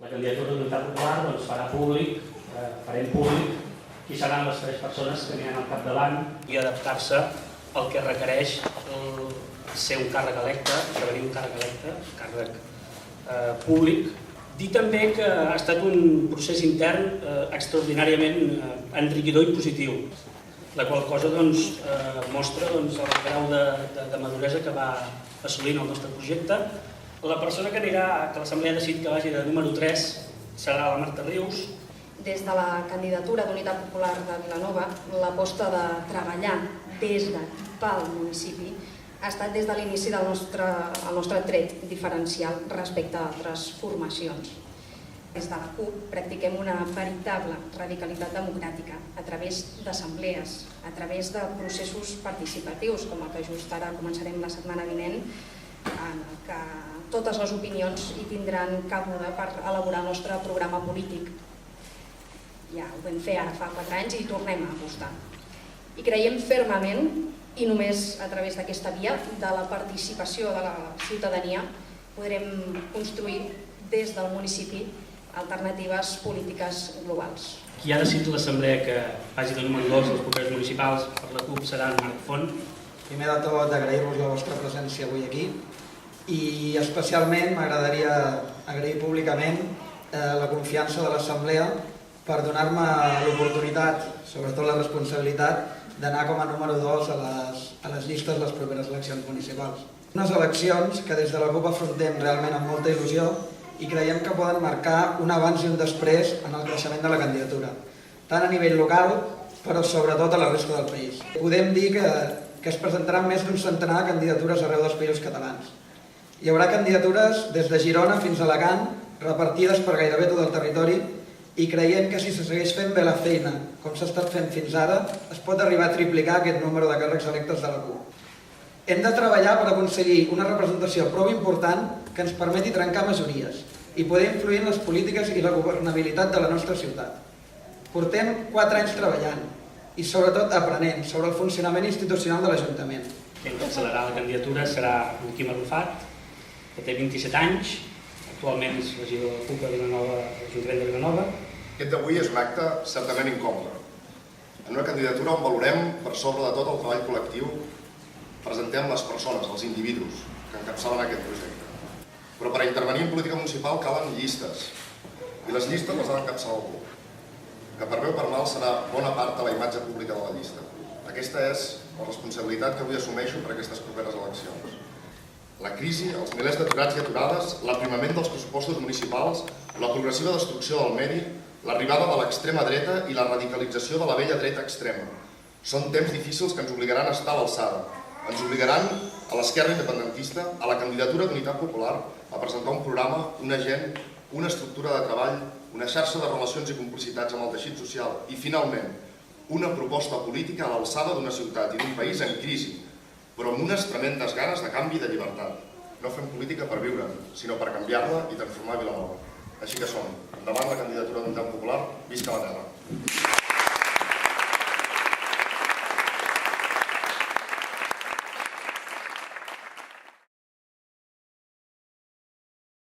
La candidatura d'Unitat Popular farem públic qui seran les 3 persones que aniran al capdavant i adaptar-se al que requereix ser un càrrec electe, esdevenir un càrrec electe, càrrec públic. Dir també que ha estat un procés intern extraordinàriament enriquidor i positiu, la qual cosa mostra el grau de maduresa que va assolint el nostre projecte. La persona que l'Assemblea ha decidit que vagi de número 3 serà la Marta Rius. Des de la candidatura d'Unitat Popular de Vilanova, l'aposta de treballar des de pel municipi ha estat des de l'inici del nostre tret diferencial respecte a altres formacions. Des de la CUP practiquem una veritable radicalitat democràtica a través d'assemblees, a través de processos participatius, com el que just ara començarem la setmana vinent, en què totes les opinions hi tindran cabuda per elaborar el nostre programa polític. Ja ho vam fer ara fa 4 anys i tornem a apostar. I creiem fermament, i només a través d'aquesta via, de la participació de la ciutadania, podrem construir des del municipi alternatives polítiques globals. Qui ha decidit l'Assemblea que vagi de número 2 als propers municipals per la CUP serà en Marc Font. Primer de tot, agrair-vos la vostra presència avui aquí i especialment m'agradaria agrair públicament la confiança de l'Assemblea per donar-me l'oportunitat, sobretot la responsabilitat, d'anar com a número 2 a les llistes de les properes eleccions municipals. Unes eleccions que des de la CUP afrontem realment amb molta il·lusió i creiem que poden marcar un abans i un després en el creixement de la candidatura, tant a nivell local, però sobretot a la resta del país. Podem dir que es presentaran més d'un centenar de candidatures arreu dels països catalans. Hi haurà candidatures des de Girona fins a Alacant, repartides per gairebé tot el territori, i creiem que si se segueix fent bé la feina, com s'ha estat fent fins ara, es pot arribar a triplicar aquest número de càrrecs electes de la CUP. Hem de treballar per aconseguir una representació prou important que ens permeti trencar majories i poder influir en les polítiques i la governabilitat de la nostra ciutat. Portem 4 anys treballant i sobretot aprenent sobre el funcionament institucional de l'Ajuntament. Qui encapçalarà la candidatura serà en Quim Arrufat, que té 27 anys, actualment és regidor de la CUP a l'Ajuntament de Vilanova. Aquest d'avui és un acte certament incòmode. En una candidatura on valorem, per sobre de tot el treball col·lectiu, presentem les persones, els individus, que encapçalen aquest projecte. Però per a intervenir en política municipal calen llistes, i les llistes les ha d'encapçalar algú, que per bé o per mal serà bona part de la imatge pública de la llista. Aquesta és la responsabilitat que avui assumeixo per aquestes properes eleccions. La crisi, els milers d'aturats i aturades, l'aprimament dels pressupostos municipals, la progressiva destrucció del medi, l'arribada de l'extrema dreta i la radicalització de la vella dreta extrema. Són temps difícils que ens obligaran a estar a l'alçada. Ens obligaran a l'esquerra independentista, a la candidatura d'Unitat Popular, a presentar un programa, una gent, una estructura de treball, una xarxa de relacions i complicitats amb el teixit social i, finalment, una proposta política a l'alçada d'una ciutat i d'un país en crisi, però amb unes tremendes ganes de canvi i de llibertat. No fem política per viure, sinó per canviar-la i transformar Vilanova. Així que som. Endavant la candidatura d'Unitat Popular, visca la terra.